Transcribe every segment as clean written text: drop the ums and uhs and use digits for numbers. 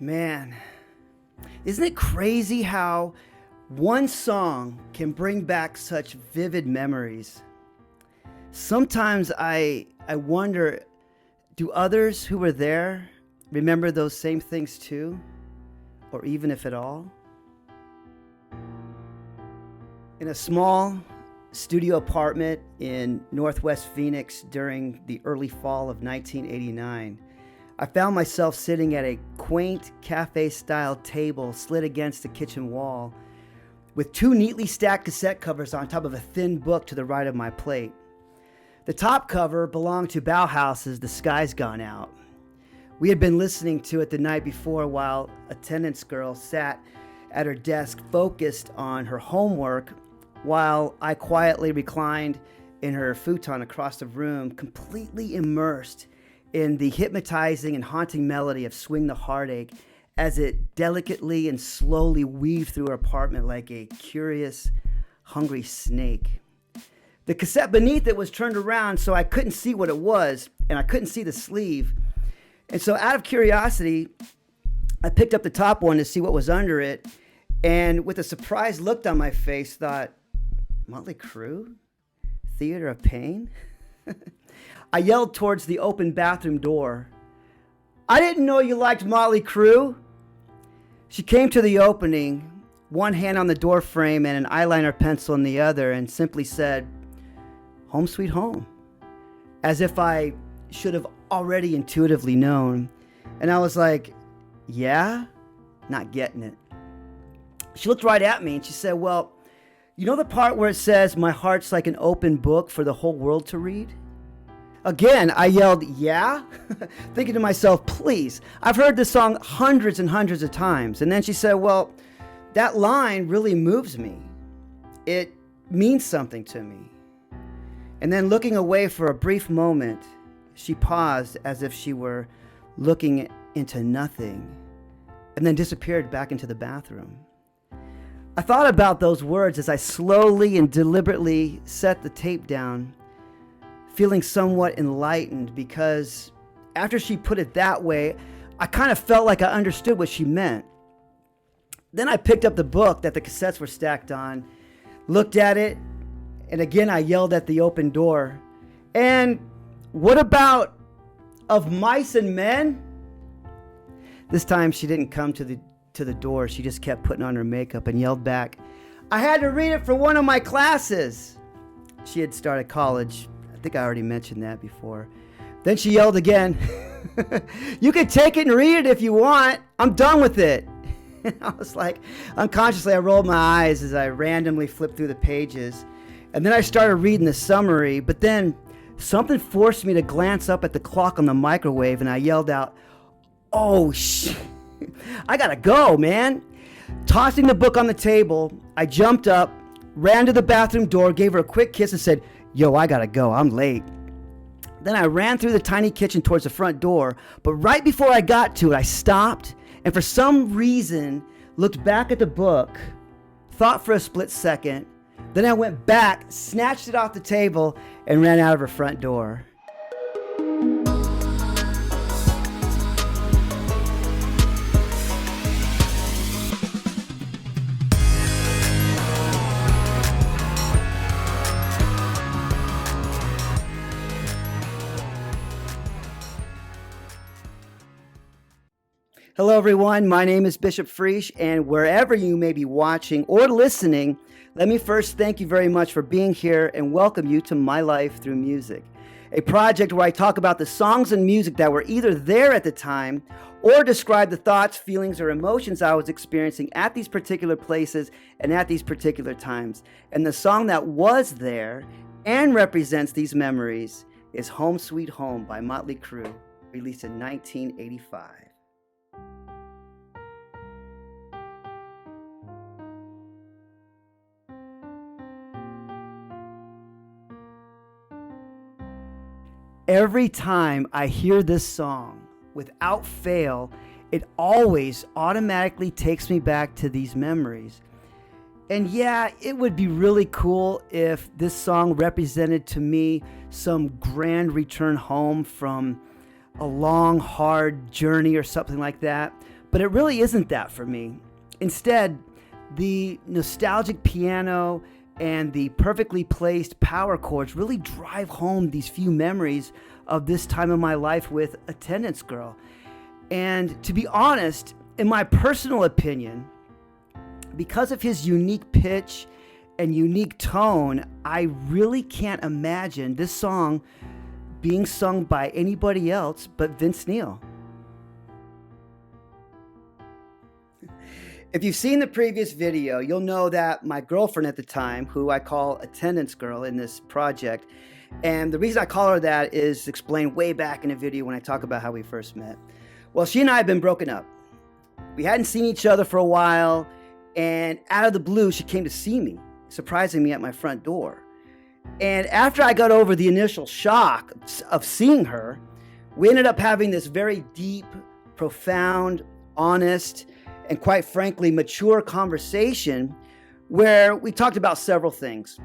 Man, isn't it crazy how one song can bring back such vivid memories? Sometimes I wonder, do others who were there remember those same things too? Or even if at all? In a small studio apartment in Northwest Phoenix during the early fall of 1989, I found myself sitting at a quaint cafe-style table slid against the kitchen wall with two neatly stacked cassette covers on top of a thin book to the right of my plate. The top cover belonged to Bauhaus's The Sky's Gone Out. We had been listening to it the night before while attendance girl sat at her desk focused on her homework while I quietly reclined in her futon across the room, completely immersed in the hypnotizing and haunting melody of Swing the Heartache as it delicately and slowly weaved through her apartment like a curious, hungry snake. The cassette beneath it was turned around so I couldn't see what it was, and I couldn't see the sleeve. And so out of curiosity, I picked up the top one to see what was under it, and with a surprised look on my face, thought, Motley Crue? Theater of Pain? I yelled towards the open bathroom door, I didn't know you liked Motley Crue. She came to the opening, one hand on the door frame and an eyeliner pencil in the other, and simply said, Home sweet home, as if I should have already intuitively known. And I was like, yeah? Not getting it. She looked right at me and she said, well, you know the part where it says, my heart's like an open book for the whole world to read? Again, I yelled, yeah? Thinking to myself, please, I've heard this song hundreds and hundreds of times. And then she said, well, that line really moves me. It means something to me. And then looking away for a brief moment, she paused as if she were looking into nothing and then disappeared back into the bathroom. I thought about those words as I slowly and deliberately set the tape down, feeling somewhat enlightened because after she put it that way, I kind of felt like I understood what she meant. Then I picked up the book that the cassettes were stacked on, looked at it, and again I yelled at the open door. And what about Of Mice and Men? This time she didn't come to the door. She just kept putting on her makeup and yelled back, I had to read it for one of my classes. She had started college. I think I already mentioned that before. Then she yelled again, you can take it and read it if you want. I'm done with it. And I was like, unconsciously, I rolled my eyes as I randomly flipped through the pages. And then I started reading the summary, but then something forced me to glance up at the clock on the microwave, and I yelled out, oh, I gotta go, man. Tossing the book on the table, I jumped up, ran to the bathroom door, gave her a quick kiss, and said, yo, I gotta go, I'm late. Then I ran through the tiny kitchen towards the front door, but right before I got to it, I stopped, and for some reason, looked back at the book, thought for a split second, then I went back, snatched it off the table, and ran out of her front door. Hello, everyone. My name is Bishop Friesch, and wherever you may be watching or listening, let me first thank you very much for being here and welcome you to My Life Through Music, a project where I talk about the songs and music that were either there at the time or describe the thoughts, feelings, or emotions I was experiencing at these particular places and at these particular times. And the song that was there and represents these memories is Home Sweet Home by Motley Crue, released in 1985. Every time I hear this song, without fail, it always automatically takes me back to these memories. And yeah, it would be really cool if this song represented to me some grand return home from a long, hard journey or something like that. But it really isn't that for me. Instead, the nostalgic piano and the perfectly placed power chords really drive home these few memories of this time of my life with Attendance Girl. And to be honest, in my personal opinion, because of his unique pitch and unique tone, I really can't imagine this song being sung by anybody else but Vince Neil. If you've seen the previous video, you'll know that my girlfriend at the time, who I call Attendance Girl in this project, and the reason I call her that is explained way back in a video when I talk about how we first met. Well, she and I had been broken up. We hadn't seen each other for a while, and out of the blue, she came to see me, surprising me at my front door. And after I got over the initial shock of seeing her, we ended up having this very deep, profound, honest, and quite frankly, mature conversation where we talked about several things.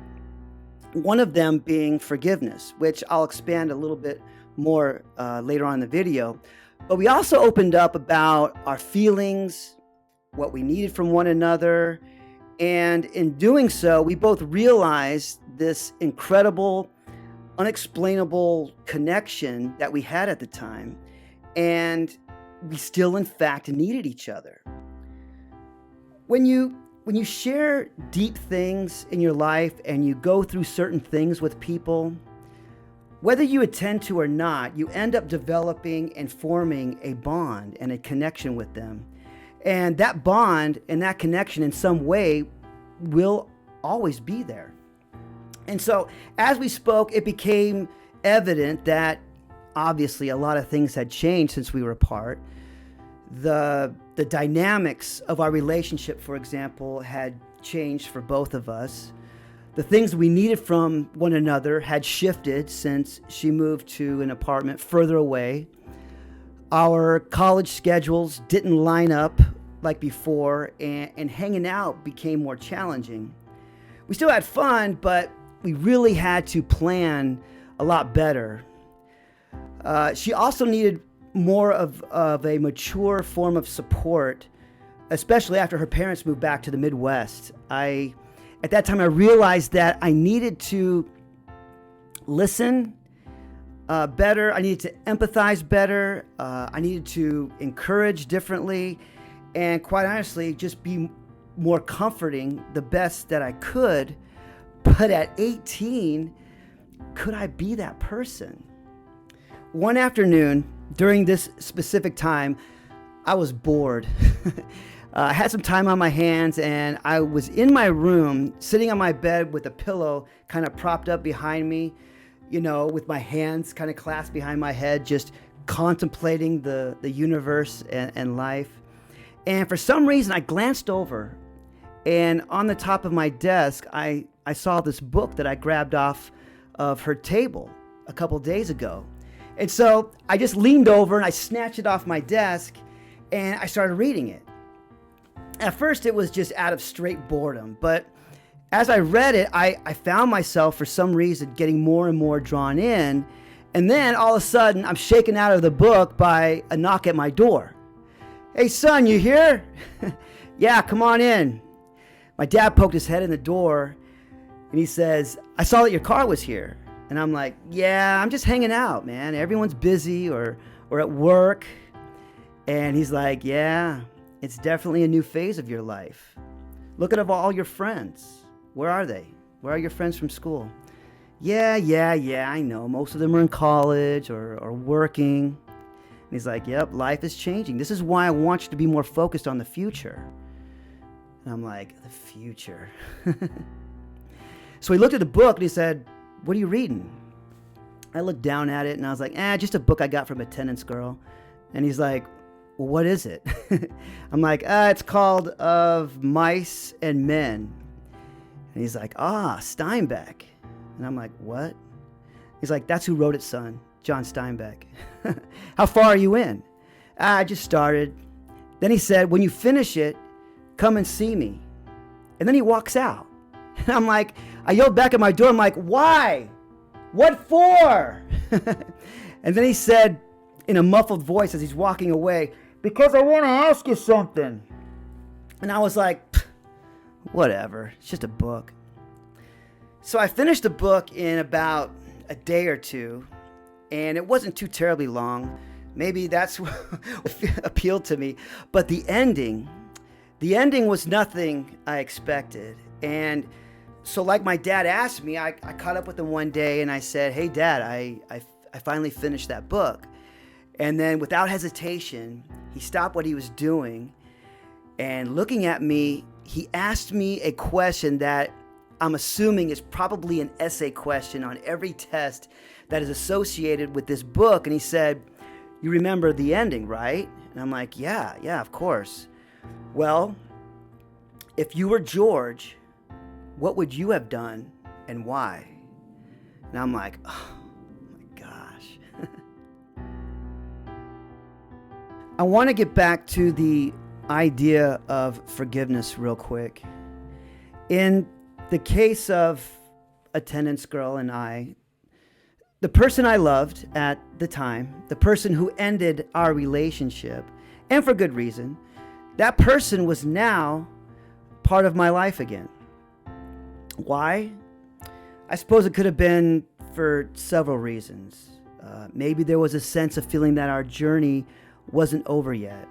One of them being forgiveness, which I'll expand a little bit more later on in the video. But we also opened up about our feelings, what we needed from one another. And in doing so, we both realized this incredible, unexplainable connection that we had at the time. And we still, in fact, needed each other. When you share deep things in your life and you go through certain things with people, whether you intend to or not, you end up developing and forming a bond and a connection with them. And that bond and that connection in some way will always be there. And so as we spoke, it became evident that obviously a lot of things had changed since we were apart. The dynamics of our relationship, for example, had changed for both of us. The things we needed from one another had shifted since she moved to an apartment further away. Our college schedules didn't line up like before, and hanging out became more challenging. We still had fun, but we really had to plan a lot better. She also needed more of a mature form of support, especially after her parents moved back to the Midwest. At that time, I realized that I needed to listen better. I needed to empathize better. I needed to encourage differently. And quite honestly, just be more comforting the best that I could. But at 18, could I be that person? One afternoon, during this specific time, I was bored. I had some time on my hands, and I was in my room, sitting on my bed with a pillow kind of propped up behind me, with my hands kind of clasped behind my head, just contemplating the universe and life. And for some reason, I glanced over, and on the top of my desk, I saw this book that I grabbed off of her table a couple days ago. And so I just leaned over and I snatched it off my desk and I started reading it. At first, it was just out of straight boredom, but as I read it, I found myself, for some reason, getting more and more drawn in. And then all of a sudden, I'm shaken out of the book by a knock at my door. "Hey, son, you here?" "Yeah, come on in." My dad poked his head in the door and he says, "I saw that your car was here." And I'm like, "Yeah, I'm just hanging out, man. Everyone's busy or at work." And he's like, "Yeah, it's definitely a new phase of your life. Look at all your friends. Where are they? Where are your friends from school?" Yeah, I know. Most of them are in college or working." And he's like, "Yep, life is changing. This is why I want you to be more focused on the future." And I'm like, "The future?" So he looked at the book and he said, "What are you reading?" I looked down at it and I was like, just a book I got from Attendance Girl." And he's like, "Well, what is it?" I'm like, "It's called Of Mice and Men." And he's like, Steinbeck." And I'm like, "What?" He's like, "That's who wrote it, son. John Steinbeck." "How far are you in?" "I just started." Then he said, "When you finish it, come and see me." And then he walks out. And I'm like, I yelled back at my door. I'm like, "Why? What for?" And then he said in a muffled voice as he's walking away, because I want to ask you something. And I was like, whatever, it's just a book. So I finished the book in about a day or two, and it wasn't too terribly long. Maybe that's what appealed to me. But the ending was nothing I expected. And so like my dad asked me, I caught up with him one day and I said, hey, Dad, I finally finished that book. And then without hesitation, he stopped what he was doing and looking at me, he asked me a question that I'm assuming is probably an essay question on every test that is associated with this book. And he said, you remember the ending, right? And I'm like, yeah, of course. Well, if you were George, what would you have done and why? And I'm like, oh my gosh. I want to get back to the idea of forgiveness real quick. In the case of attendance girl and I, the person I loved at the time, the person who ended our relationship, and for good reason, that person was now part of my life again. Why? I suppose it could have been for several reasons. Maybe there was a sense of feeling that our journey wasn't over yet.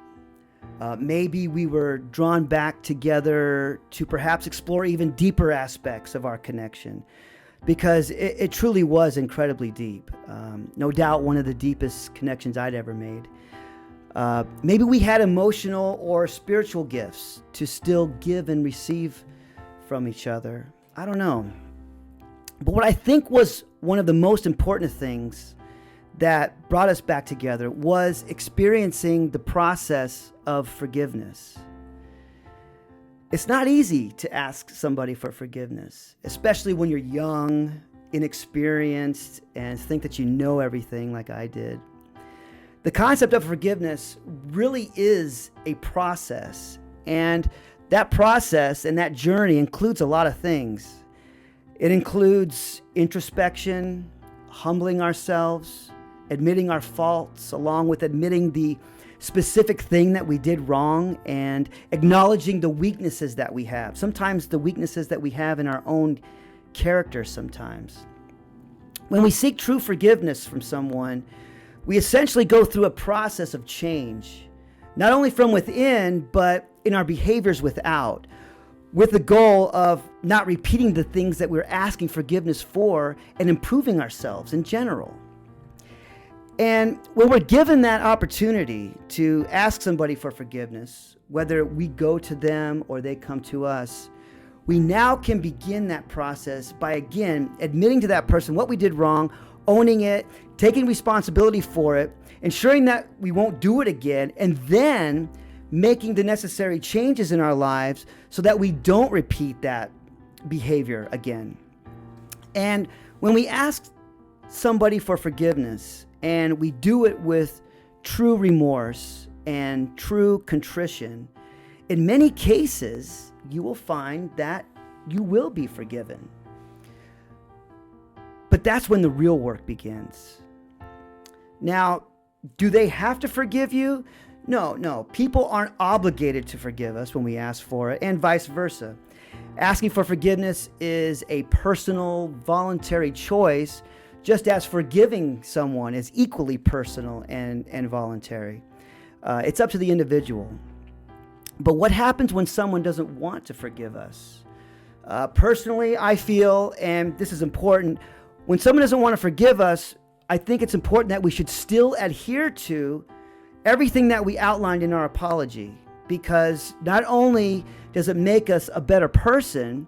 Maybe we were drawn back together to perhaps explore even deeper aspects of our connection, because it truly was incredibly deep. No doubt one of the deepest connections I'd ever made. Maybe we had emotional or spiritual gifts to still give and receive from each other. I don't know. But what I think was one of the most important things that brought us back together was experiencing the process of forgiveness. It's not easy to ask somebody for forgiveness, especially when you're young, inexperienced, and think that you know everything like I did. The concept of forgiveness really is a process, and that process and that journey includes a lot of things. It includes introspection, humbling ourselves, admitting our faults, along with admitting the specific thing that we did wrong, and acknowledging the weaknesses that we have. Sometimes the weaknesses that we have in our own character sometimes. When we seek true forgiveness from someone, we essentially go through a process of change, not only from within, but in our behaviors without, with the goal of not repeating the things that we're asking forgiveness for and improving ourselves in general. And when we're given that opportunity to ask somebody for forgiveness, whether we go to them or they come to us, we now can begin that process by, again, admitting to that person what we did wrong, owning it, taking responsibility for it, ensuring that we won't do it again, and then making the necessary changes in our lives so that we don't repeat that behavior again. And when we ask somebody for forgiveness, and we do it with true remorse and true contrition, in many cases, you will find that you will be forgiven. But that's when the real work begins. Now, do they have to forgive you? No. People aren't obligated to forgive us when we ask for it, and vice versa. Asking for forgiveness is a personal, voluntary choice, just as forgiving someone is equally personal and voluntary. It's up to the individual. But what happens when someone doesn't want to forgive us? Personally, I feel, and this is important, when someone doesn't want to forgive us, I think it's important that we should still adhere to everything that we outlined in our apology, because not only does it make us a better person,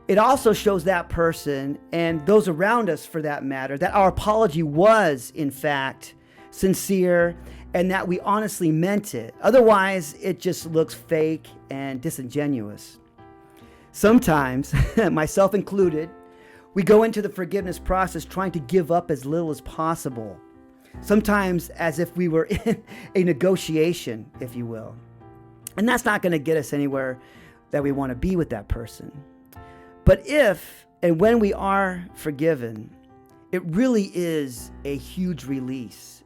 it also shows that person and those around us, for that matter, that our apology was, in fact, sincere and that we honestly meant it. Otherwise, it just looks fake and disingenuous. Sometimes, myself included, we go into the forgiveness process trying to give up as little as possible. Sometimes as if we were in a negotiation, if you will. And that's not going to get us anywhere that we want to be with that person. But if and when we are forgiven, it really is a huge release.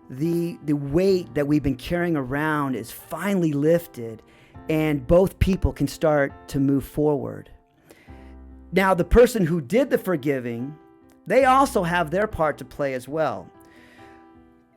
the weight that we've been carrying around is finally lifted, and both people can start to move forward. Now, the person who did the forgiving, they also have their part to play as well.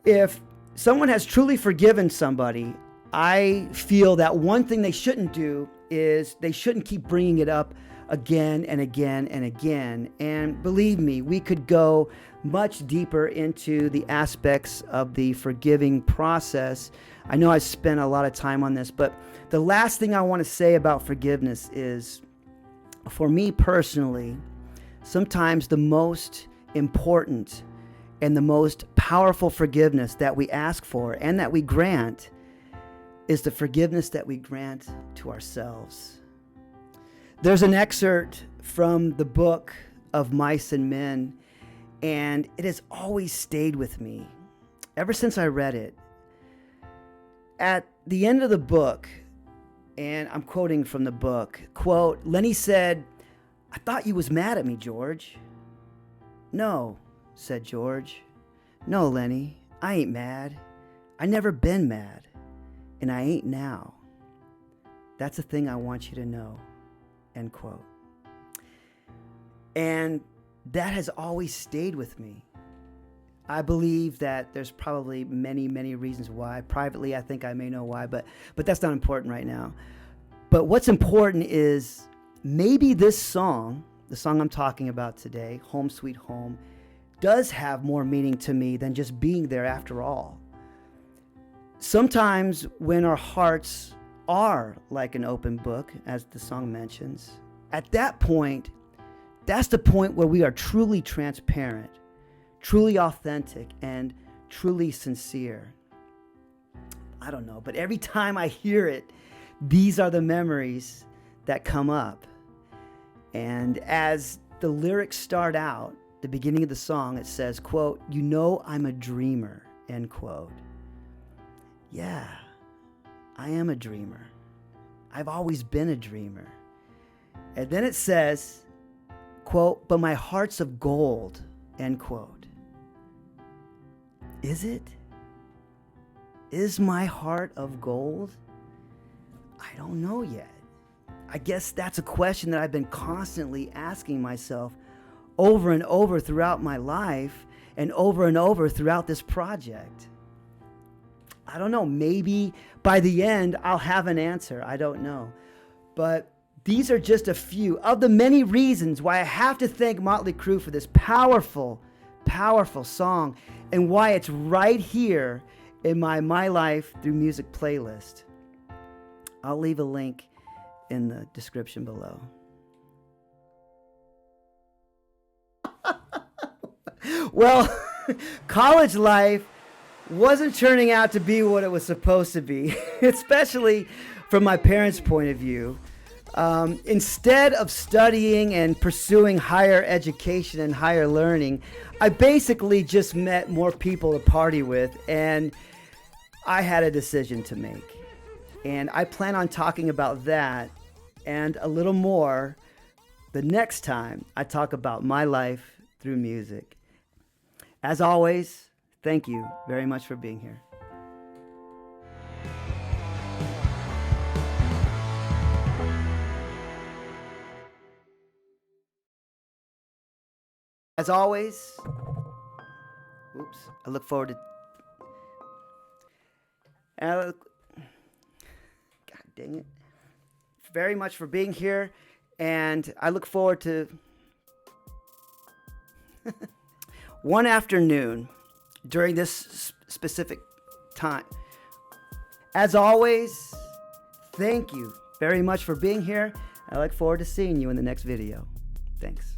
If someone has truly forgiven somebody, I feel that one thing they shouldn't do is they shouldn't keep bringing it up again and again and again. And believe me, we could go much deeper into the aspects of the forgiving process. I know I spent a lot of time on this, but the last thing I want to say about forgiveness is, for me personally, sometimes the most important and the most powerful forgiveness that we ask for and that we grant is the forgiveness that we grant to ourselves. There's an excerpt from the book of Mice and Men, and it has always stayed with me ever since I read it. At the end of the book, and I'm quoting from the book, quote, Lenny said, "I thought you was mad at me, George." "No," said George. "No, Lenny, I ain't mad. I never been mad, and I ain't now. That's the thing I want you to know," end quote. And that has always stayed with me. I believe that there's probably many, many reasons why. Privately, I think I may know why, but that's not important right now. But what's important is maybe this song, the song I'm talking about today, Home Sweet Home, does have more meaning to me than just being there after all. Sometimes when our hearts are like an open book, as the song mentions, at that point, that's the point where we are truly transparent, truly authentic, and truly sincere. I don't know, but every time I hear it, these are the memories that come up. And as the lyrics start out, the beginning of the song, it says, quote, "You know I'm a dreamer," end quote. Yeah, I am a dreamer. I've always been a dreamer. And then it says, quote, "But my heart's of gold," end quote. Is it? Is my heart of gold? I don't know yet. I guess that's a question that I've been constantly asking myself over and over throughout my life and over throughout this project. I don't know, maybe by the end I'll have an answer. I don't know. But these are just a few of the many reasons why I have to thank Motley Crue for this powerful, powerful song, and why it's right here in my Life Through Music playlist. I'll leave a link in the description below. Well, college life wasn't turning out to be what it was supposed to be, especially from my parents' point of view. Instead of studying and pursuing higher education and higher learning, I basically just met more people to party with, and I had a decision to make. And I plan on talking about that and a little more the next time I talk about my life through music. As always, thank you very much for being here. As always, I look forward to... God dang it. Very much for being here, and I look forward to one afternoon during this specific time. As always, thank you very much for being here. I look forward to seeing you in the next video. Thanks.